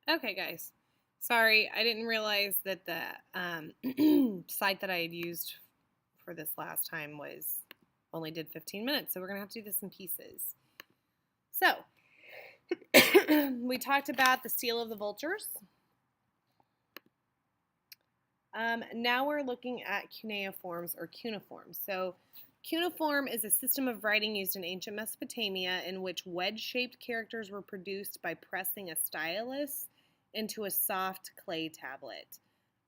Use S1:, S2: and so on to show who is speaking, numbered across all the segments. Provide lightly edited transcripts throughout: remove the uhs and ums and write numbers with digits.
S1: Okay, guys. Sorry, I didn't realize that the site that I had used for this last time was only did 15 minutes, so we're gonna have to do this in pieces. So, we talked about the seal of the vultures. Now we're looking at cuneiforms or cuneiforms. So, cuneiform is a system of writing used in ancient Mesopotamia in which wedge-shaped characters were produced by pressing a stylus into a soft clay tablet.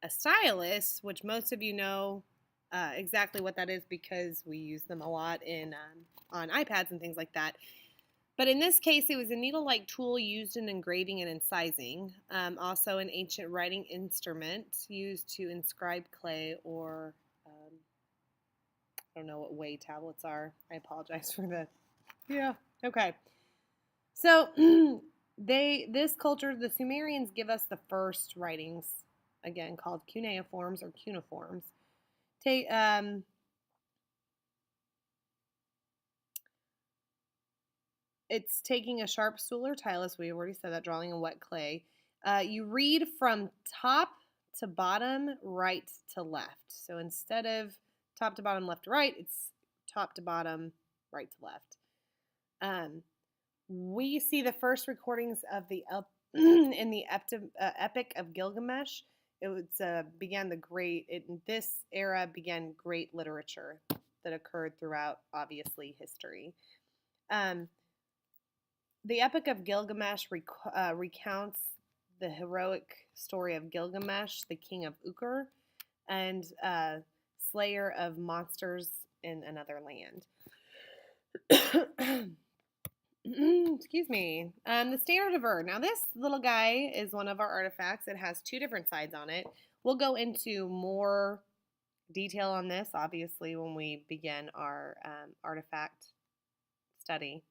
S1: A stylus, which most of you know exactly what that is because we use them a lot in on iPads and things like that. But in this case, it was a needle-like tool used in engraving and incising. Also, an ancient writing instrument used to inscribe clay or I don't know what way tablets are. I apologize for the. Yeah. Okay. So this culture, the Sumerians, give us the first writings, again called cuneiforms or cuneiforms. It's taking a sharp stool or stylus. We already said that, drawing in wet clay. You read from top to bottom, right to left. So instead of top to bottom, left to right, it's top to bottom, right to left. We see the first recordings of the in the Epic of Gilgamesh. It was began the great. In this era began great literature that occurred throughout, obviously, history. Um, the Epic of Gilgamesh recounts the heroic story of Gilgamesh, the king of Uruk, and slayer of monsters in another land. Excuse me. The standard of Ur. Now, this little guy is one of our artifacts. It has two different sides on it. We'll go into more detail on this, obviously, when we begin our artifact study.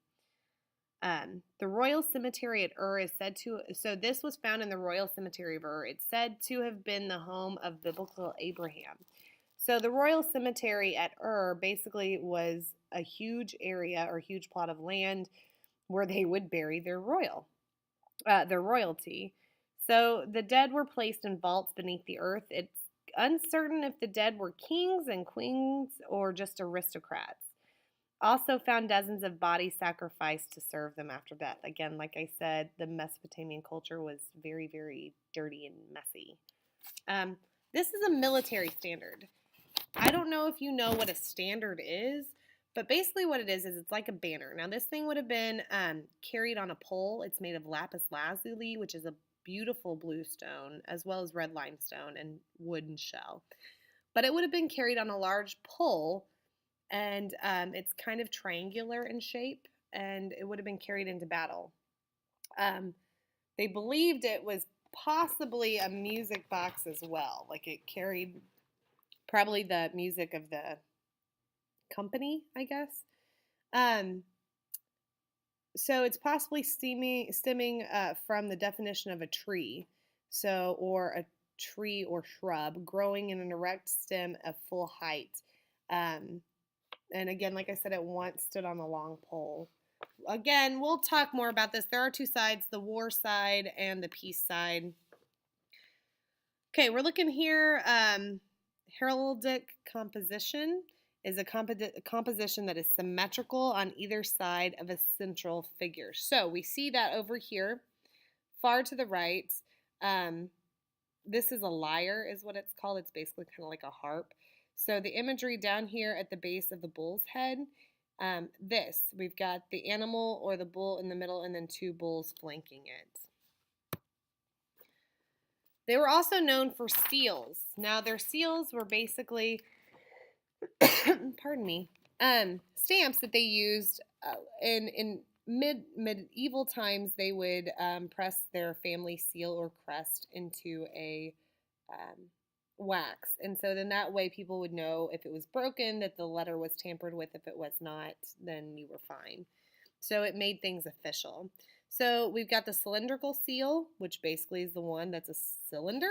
S1: The royal cemetery at Ur is said to. So, this was found in the royal cemetery of Ur. It's said to have been the home of biblical Abraham. So, the royal cemetery at Ur basically was a huge area or huge plot of land where they would bury their royalty. So the dead were placed in vaults beneath the earth. It's uncertain if the dead were kings and queens or just aristocrats. Also found dozens of bodies sacrificed to serve them after death. Again, like I said, the Mesopotamian culture was very, very dirty and messy. This is a military standard. I don't know if you know what a standard is, but basically what it is it's like a banner. Now, this thing would have been carried on a pole. It's made of lapis lazuli, which is a beautiful blue stone, as well as red limestone and wooden shell. But it would have been carried on a large pole, and it's kind of triangular in shape, and it would have been carried into battle. They believed it was possibly a music box as well. Like it carried probably the music of the company, I guess. Um, so it's possibly stemming from the definition of a tree, so or a tree or shrub growing in an erect stem of full height. And again, like I said, it once stood on a long pole. Again, we'll talk more about this. There are two sides, the war side and the peace side. Okay, we're looking here. Heraldic composition is a composition that is symmetrical on either side of a central figure. So we see that over here, far to the right. This is a lyre, is what it's called. It's basically kind of like a harp. So the imagery down here at the base of the bull's head, we've got the animal or the bull in the middle and then two bulls flanking it. They were also known for seals. Now, their seals were basically, pardon me, stamps that they used in medieval times. They would press their family seal or crest into a wax. And so then that way people would know if it was broken, that the letter was tampered with. If it was not, then you were fine. So it made things official. So we've got the cylindrical seal, which basically is the one that's a cylinder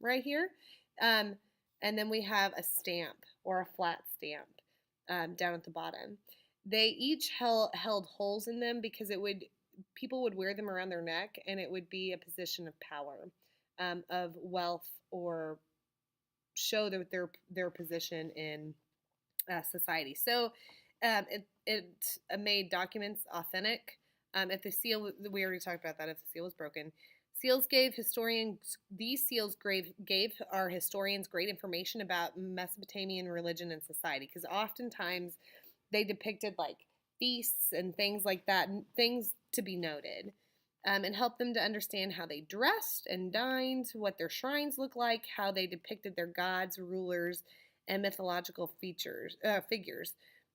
S1: right here. And then we have a stamp or a flat stamp down at the bottom. They each held holes in them because it would people would wear them around their neck, and it would be a position of power, of wealth, or show their position in society. So it made documents authentic. If the seal, we already talked about that. If the seal was broken, seals gave historians these seals gave our historians great information about Mesopotamian religion and society, because oftentimes they depicted like feasts and things like that, things to be noted, and helped them to understand how they dressed and dined, what their shrines looked like, how they depicted their gods, rulers, and mythological figures,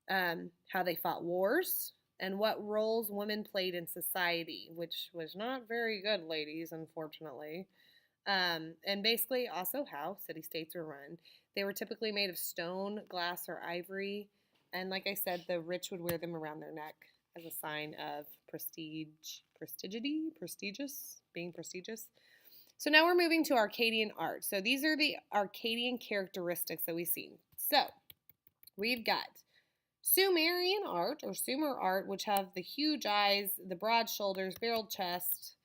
S1: how they fought wars, and what roles women played in society, which was not very good, ladies, unfortunately. And basically also how city states were run. They were typically made of stone, glass, or ivory. And like I said, the rich would wear them around their neck as a sign of being prestigious. So now we're moving to Akkadian art. So these are the Akkadian characteristics that we've seen. So we've got Sumerian art, or Sumer art, which have the huge eyes, the broad shoulders, barreled chest.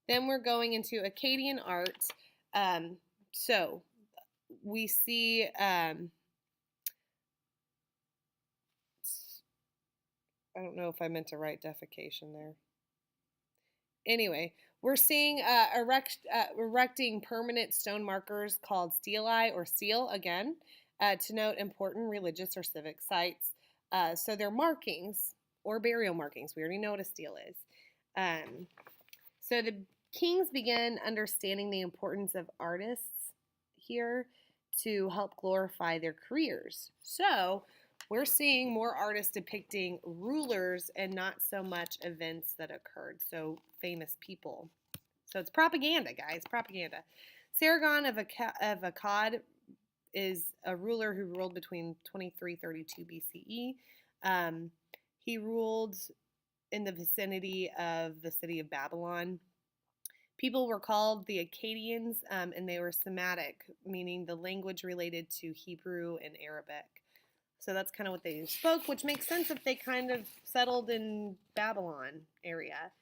S1: Then we're going into Akkadian art. So we see I don't know if I meant to write defecation there. Anyway, we're seeing erecting permanent stone markers called stelae or seal, again, to note important religious or civic sites. So they're markings or burial markings. We already know what a stele is. So the kings began understanding the importance of artists here to help glorify their careers. So we're seeing more artists depicting rulers and not so much events that occurred, so famous people. So it's propaganda, guys, propaganda. Sargon of Akkad is a ruler who ruled between 2332 BCE. He ruled in the vicinity of the city of Babylon. People were called the Akkadians, and they were Semitic, meaning the language related to Hebrew and Arabic. So that's kind of what they spoke, which makes sense if they kind of settled in Babylon area.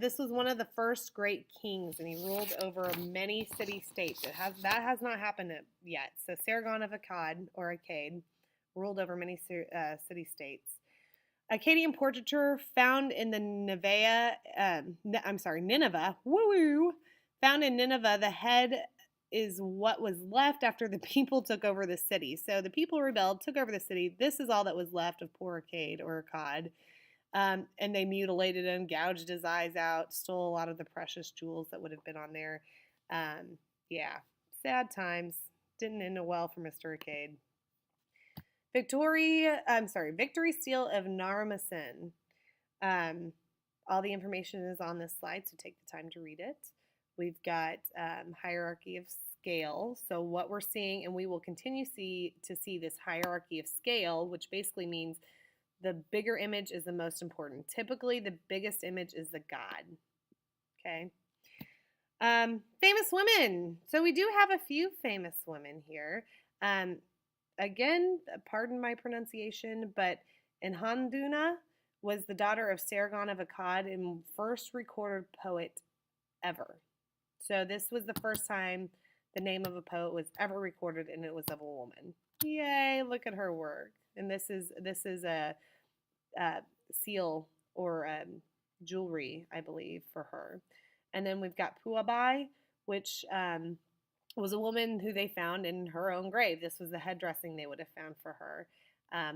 S1: This was one of the first great kings, and he ruled over many city-states. That has not happened yet. So Sargon of Akkad, or Akkad, ruled over many city-states. Akkadian portraiture found in the Nineveh. Woo! Found in Nineveh, the head is what was left after the people took over the city. So the people rebelled, took over the city. This is all that was left of poor Akkad or Akkad. And they mutilated him, gouged his eyes out, stole a lot of the precious jewels that would have been on there. Yeah, sad times. Didn't end well for Mr. Akkad. Victory Seal of Narmesen. All the information is on this slide, so take the time to read it. We've got hierarchy of scale. So what we're seeing, and we will continue to see this hierarchy of scale, which basically means the bigger image is the most important. Typically, the biggest image is the god. Okay. Famous women. So we do have a few famous women here. Again, pardon my pronunciation, but Enhanduna was the daughter of Sargon of Akkad and first recorded poet ever. So this was the first time the name of a poet was ever recorded, and it was of a woman. Yay, look at her work. And this is a seal or jewelry, I believe, for her. And then we've got Puabai, which was a woman who they found in her own grave. This was the headdressing they would have found for her.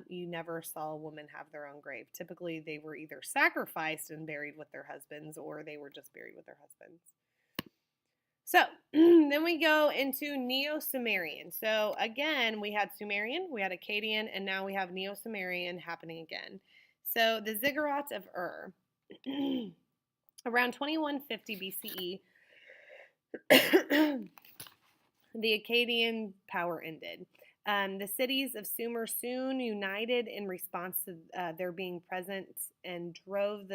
S1: You never saw a woman have their own grave. Typically, they were either sacrificed and buried with their husbands, or they were just buried with their husbands. So then we go into Neo-Sumerian. So again, we had Sumerian, we had Akkadian, and now we have Neo-Sumerian happening again. So the ziggurats of Ur. Around 2150 BCE, the Akkadian power ended. The cities of Sumer soon united in response to their being present and drove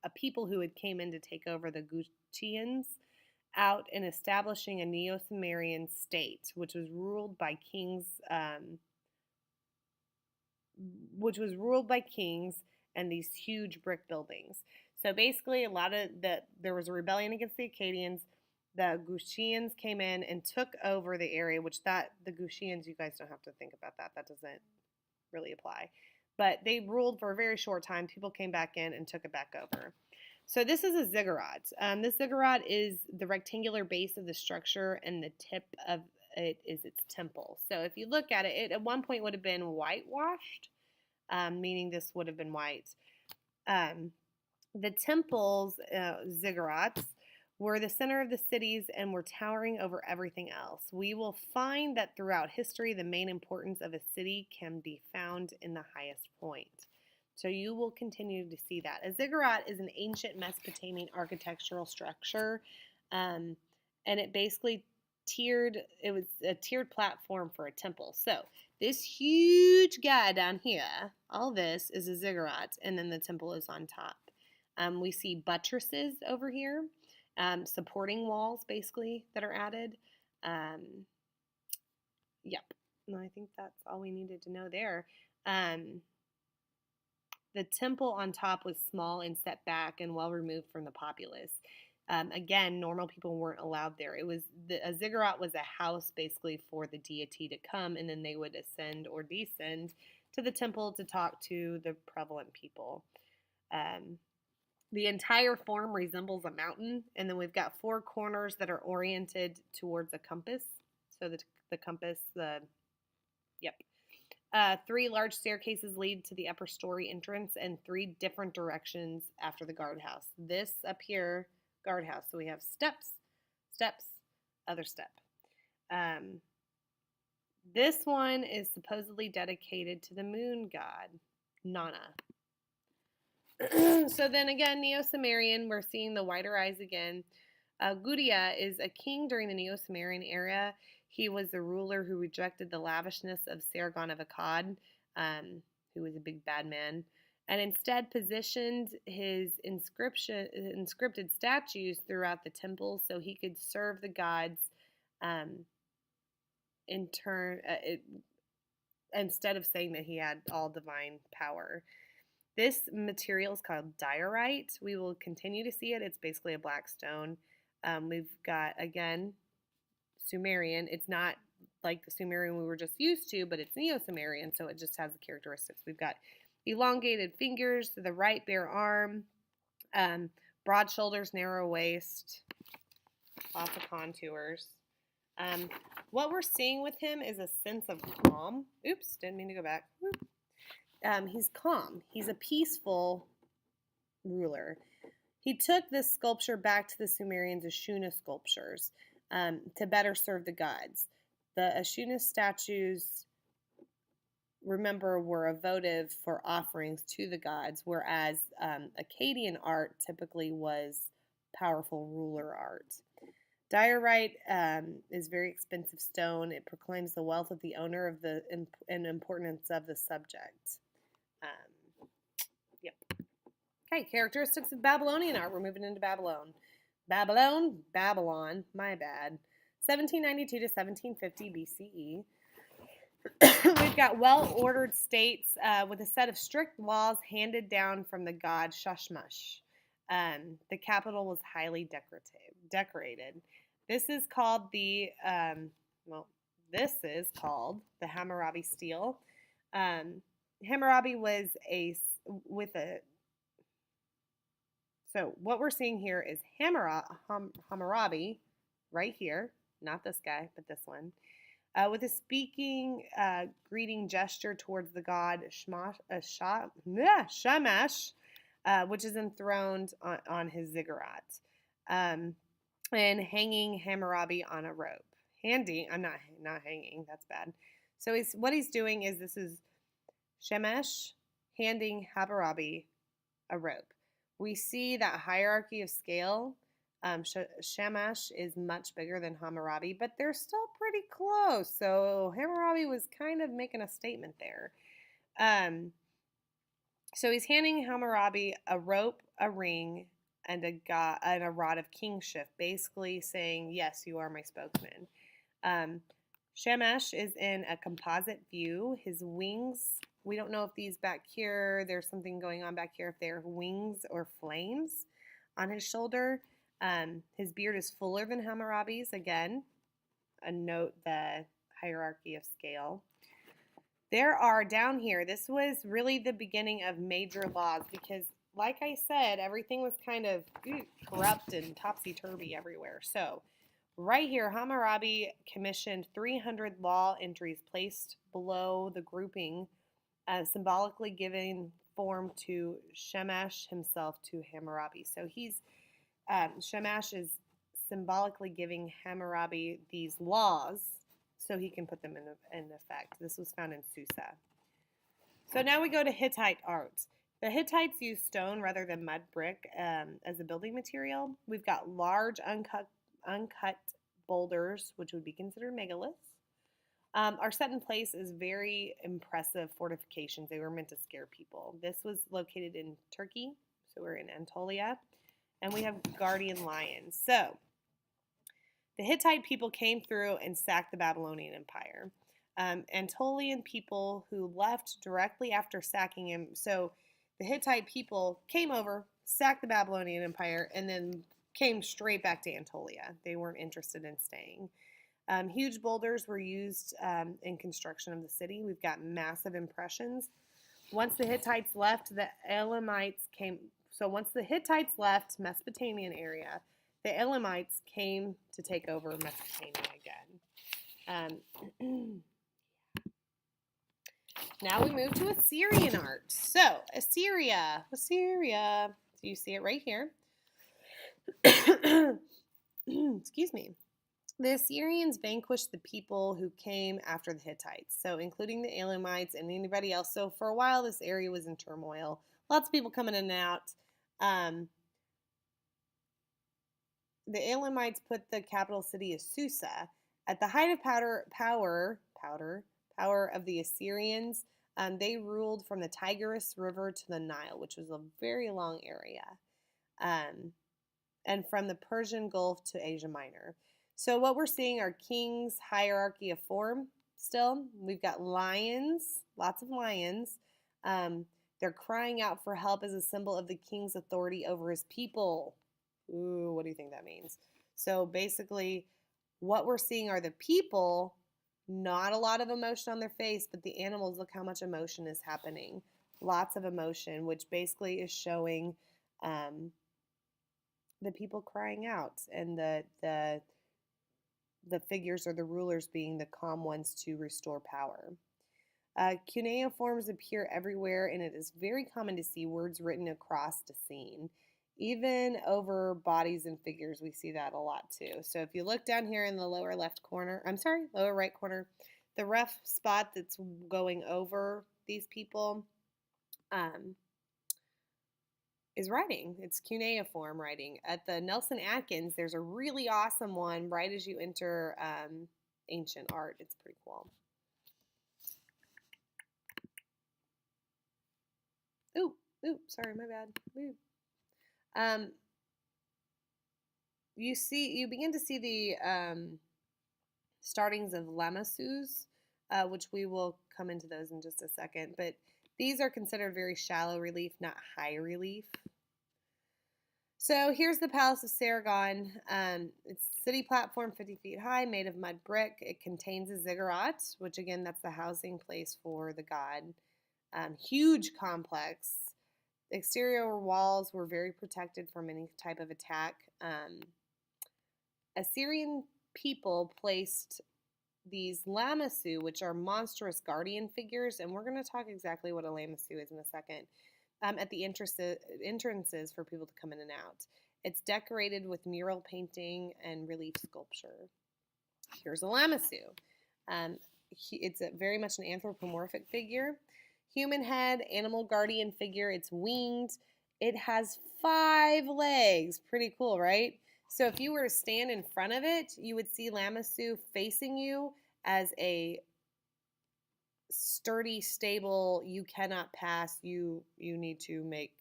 S1: a people who had came in to take over the Gutians out and establishing a Neo-Sumerian state, which was ruled by kings, and these huge brick buildings. So basically, there was a rebellion against the Akkadians. The Gutians came in and took over the area, the Gutians, you guys don't have to think about that. That doesn't really apply. But they ruled for a very short time. People came back in and took it back over. So this is a ziggurat. This ziggurat is the rectangular base of the structure, and the tip of it is its temple. So if you look at it, it at one point would have been whitewashed, meaning this would have been white. The temples, ziggurats, were the center of the cities and were towering over everything else. We will find that throughout history, the main importance of a city can be found in the highest point. So you will continue to see that. A ziggurat is an ancient Mesopotamian architectural structure, and it basically it was a tiered platform for a temple. So this huge guy down here, all this is a ziggurat, and then the temple is on top. We see buttresses over here, supporting walls basically that are added. Yep, and I think that's all we needed to know there. The temple on top was small and set back and well removed from the populace. Again, normal people weren't allowed there. A ziggurat was a house basically for the deity to come, and then they would ascend or descend to the temple to talk to the prevalent people. The entire form resembles a mountain, and then we've got 4 corners that are oriented towards a compass. So the compass, yep. 3 large staircases lead to the upper story entrance, and 3 different directions after the guardhouse. This up here, guardhouse. So we have steps, steps, other step. This one is supposedly dedicated to the moon god, Nana. So then again, Neo-Sumerian, we're seeing the whiter eyes again. Gudea is a king during the Neo-Sumerian era. He was the ruler who rejected the lavishness of Sargon of Akkad, who was a big bad man, and instead positioned his inscripted statues throughout the temple so he could serve the gods in turn, instead of saying that he had all divine power. This material is called diorite. We will continue to see it. It's basically a black stone. We've got, again, Sumerian. It's not like the Sumerian we were just used to, but it's Neo-Sumerian, so it just has the characteristics. We've got elongated fingers to the right bare arm, broad shoulders, narrow waist, lots of contours. What we're seeing with him is a sense of calm. Oops, didn't mean to go back. He's calm. He's a peaceful ruler. He took this sculpture back to the Sumerians' Ashuna sculptures to better serve the gods. The Ashuna statues, remember, were a votive for offerings to the gods, whereas Akkadian art typically was powerful ruler art. Diorite is very expensive stone. It proclaims the wealth of the owner and importance of the subject. Yep. Okay, characteristics of Babylonian art. We're moving into Babylon. Babylon, my bad. 1792 to 1750 BCE. We've got well-ordered states with a set of strict laws handed down from the god Shamash. The capital was highly decorated. This is called the Hammurabi stele. Hammurabi was so what we're seeing here is Hammurabi right here, not this guy, but this one, with a speaking greeting gesture towards the god Shamash, which is enthroned on his ziggurat, and hanging Hammurabi on a rope. I'm not hanging, that's bad. So what he's doing is this is Shamash handing Hammurabi a rope. We see that hierarchy of scale. Shamash is much bigger than Hammurabi, but they're still pretty close. So Hammurabi was kind of making a statement there. So he's handing Hammurabi a rope, a ring, and a rod of kingship, basically saying, yes, you are my spokesman. Shamash is in a composite view. His wings We don't know if these back here, there's something going on back here, if they're wings or flames on his shoulder. His beard is fuller than Hammurabi's. Again, a note the hierarchy of scale. There are down here, this was really the beginning of major laws because, like I said, everything was kind of corrupt and topsy-turvy everywhere. So right here, Hammurabi commissioned 300 law entries placed below the grouping, symbolically giving form to Shamash himself to Hammurabi. So Shamash is symbolically giving Hammurabi these laws so he can put them in effect. This was found in Susa. So now we go to Hittite art. The Hittites used stone rather than mud brick as a building material. We've got large uncut boulders, which would be considered megaliths. Are set in place as very impressive fortifications. They were meant to scare people. This was located in Turkey, so we're in Anatolia, and we have guardian lions. So the Hittite people came through and sacked the Babylonian Empire. Anatolian people who left directly after sacking him. So the Hittite people came over, sacked the Babylonian Empire, and then came straight back to Anatolia. They weren't interested in staying. Huge boulders were used in construction of the city. We've got massive impressions. Once the Hittites left, the Elamites came. So once the Hittites left Mesopotamian area, the Elamites came to take over Mesopotamia again. Now we move to Assyrian art. So Assyria. So you see it right here. Excuse me. The Assyrians vanquished the people who came after the Hittites, so including the Elamites and anybody else. So for a while, this area was in turmoil. Lots of people coming in and out. The Elamites put the capital city of Susa. At the height of power of the Assyrians, they ruled from the Tigris River to the Nile, which was a very long area, and from the Persian Gulf to Asia Minor. So what we're seeing are kings' hierarchy of form still. We've got lions, lots of lions. They're crying out for help as a symbol of the king's authority over his people. Ooh, what do you think that means? So basically, what we're seeing are the people, not a lot of emotion on their face, but the animals, look how much emotion is happening. Lots of emotion, which basically is showing the people crying out and the figures or the rulers being the calm ones to restore power. Cuneiforms appear everywhere, and it is very common to see words written across the scene. Even over bodies and figures, we see that a lot too. So if you look down here in the lower right corner, the rough spot that's going over these people is writing. It's cuneiform writing. At the Nelson Atkins, there's a really awesome one right as you enter ancient art. It's pretty cool. Ooh, sorry, my bad. Ooh. You begin to see the startings of lamassus, which we will come into those in just a second. But these are considered very shallow relief, not high relief. So here's the Palace of Sargon. It's a city platform 50 feet high, made of mud brick. It contains a ziggurat, which again, that's the housing place for the god. Huge complex. Exterior walls were very protected from any type of attack. Assyrian people placed these lamassu, which are monstrous guardian figures, and we're going to talk exactly what a lamassu is in a second, at the entrances for people to come in and out. It's decorated with mural painting and relief sculpture. Here's a lamassu. It's very much an anthropomorphic figure. Human head, animal guardian figure. It's winged. It has 5 legs. Pretty cool, right? So if you were to stand in front of it, you would see lamassu facing you as a sturdy, stable, you cannot pass, you need to make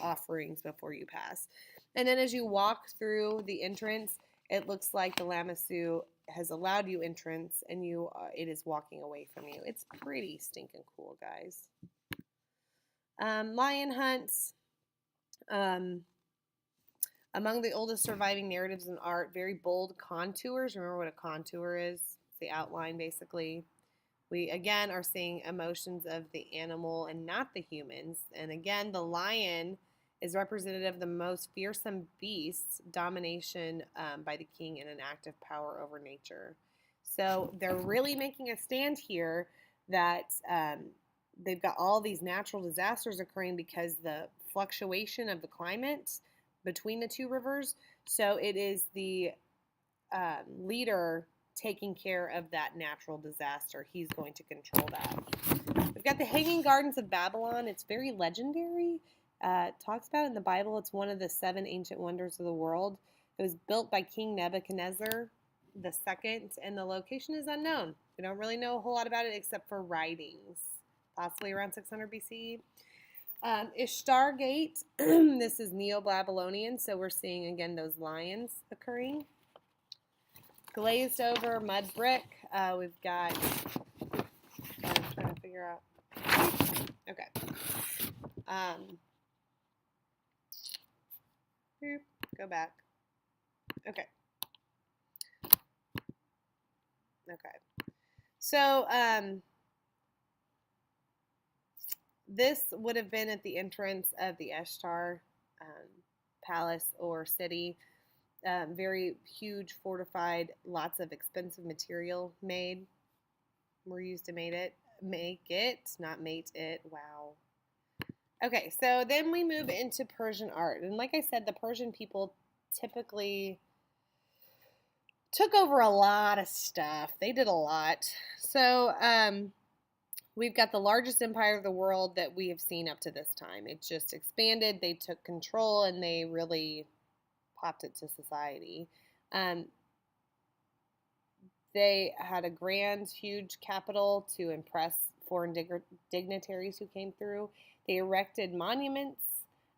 S1: offerings before you pass. And then as you walk through the entrance, it looks like the Lamassu has allowed you entrance, and it is walking away from you. It's pretty stinking cool, guys. Lion hunts. Um, Among the oldest surviving narratives in art, very bold contours. Remember what a contour is? It's the outline, basically. We, again, are seeing emotions of the animal and not the humans. And again, the lion is representative of the most fearsome beasts, domination by the king, and an active power over nature. So they're really making a stand here that they've got all these natural disasters occurring because the fluctuation of the climate between the two rivers. So it is the leader taking care of that natural disaster. He's going to control that. We've got the Hanging Gardens of Babylon. It's very legendary. It talks about it in the Bible. It's one of the 7 ancient wonders of the world. It was built by King Nebuchadnezzar the second, and the location is unknown. We don't really know a whole lot about it except for writings, possibly around 600 BC. Ishtar Gate. This is Neo-Babylonian, so we're seeing again those lions occurring. Glazed over mud brick. We've got. I'm trying to figure out. Okay. Go back. Okay. Okay. So this would have been at the entrance of the Ishtar palace or city. Very huge, fortified, lots of expensive material were used to make it, not mate it. Wow. Okay, so then we move into Persian art. And like I said, the Persian people typically took over a lot of stuff. They did a lot. So we've got the largest empire of the world that we have seen up to this time. It just expanded. They took control, and they really popped it to society. They had a grand, huge capital to impress foreign dignitaries who came through. They erected monuments.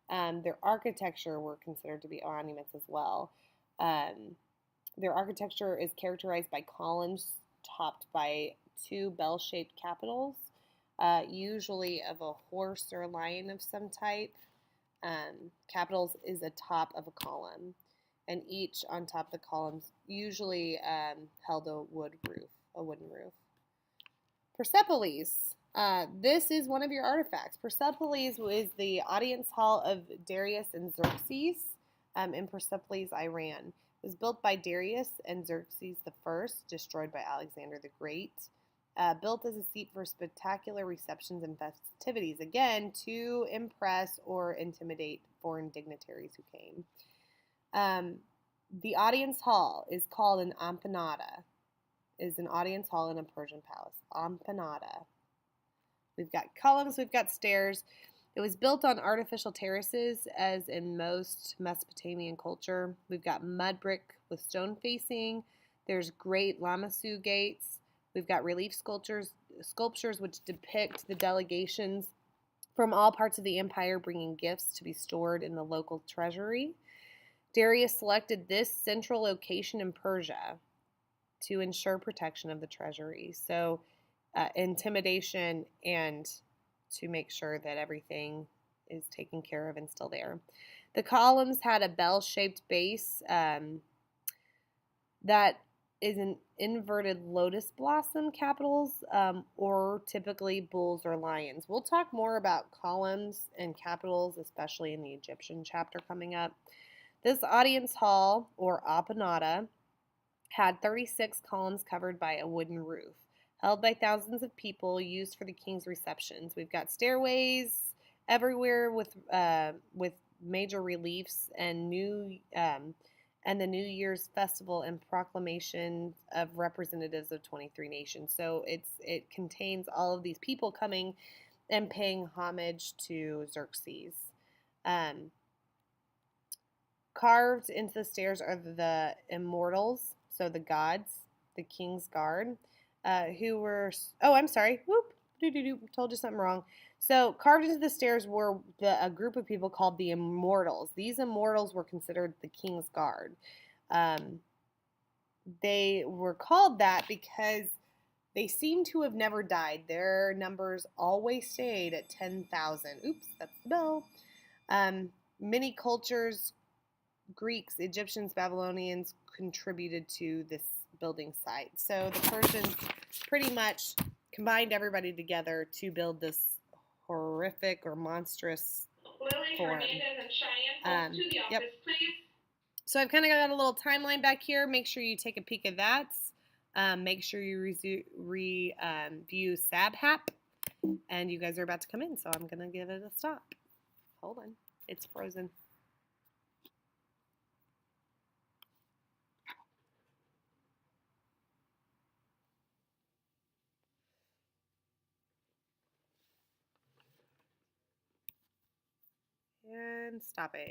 S1: Their architecture were considered to be monuments as well. Their architecture is characterized by columns topped by 2 bell-shaped capitals, usually of a horse or a lion of some type. Capitals is a top of a column, and each on top of the columns usually held a wooden roof. Persepolis. This is one of your artifacts. Persepolis is the audience hall of Darius and Xerxes in Persepolis, Iran. It was built by Darius and Xerxes I, destroyed by Alexander the Great. Built as a seat for spectacular receptions and festivities, again, to impress or intimidate foreign dignitaries who came. The audience hall is called an empanada, is an audience hall in a Persian palace. Empanada. We've got columns, we've got stairs. It was built on artificial terraces, as in most Mesopotamian culture. We've got mud brick with stone facing. There's great Lamassu gates. We've got relief sculptures which depict the delegations from all parts of the empire bringing gifts to be stored in the local treasury. Darius selected this central location in Persia to ensure protection of the treasury. So intimidation and to make sure that everything is taken care of and still there. The columns had a bell-shaped base that is an inverted lotus blossom capitals, or typically bulls or lions. We'll talk more about columns and capitals, especially in the Egyptian chapter coming up. This audience hall, or appanada, had 36 columns covered by a wooden roof, held by thousands of people, used for the king's receptions. We've got stairways everywhere with major reliefs and the New Year's festival and proclamations of representatives of 23 nations. So it contains all of these people coming and paying homage to Xerxes. Carved into the stairs are the immortals, so the gods, the king's guard, who were, oh, I'm sorry, whoop, told you something wrong. So carved into the stairs were a group of people called the immortals. These immortals were considered the king's guard. They were called that because they seem to have never died. Their numbers always stayed at 10,000. Oops, that's the bell. Many cultures, Greeks, Egyptians, Babylonians, contributed to this building site. So the Persians pretty much combined everybody together to build this horrific or monstrous form. Yep. So I've kind of got a little timeline back here. Make sure you take a peek at that. Make sure you review Sabhap. And you guys are about to come in, so I'm going to give it a stop. Hold on. It's frozen. And stopping.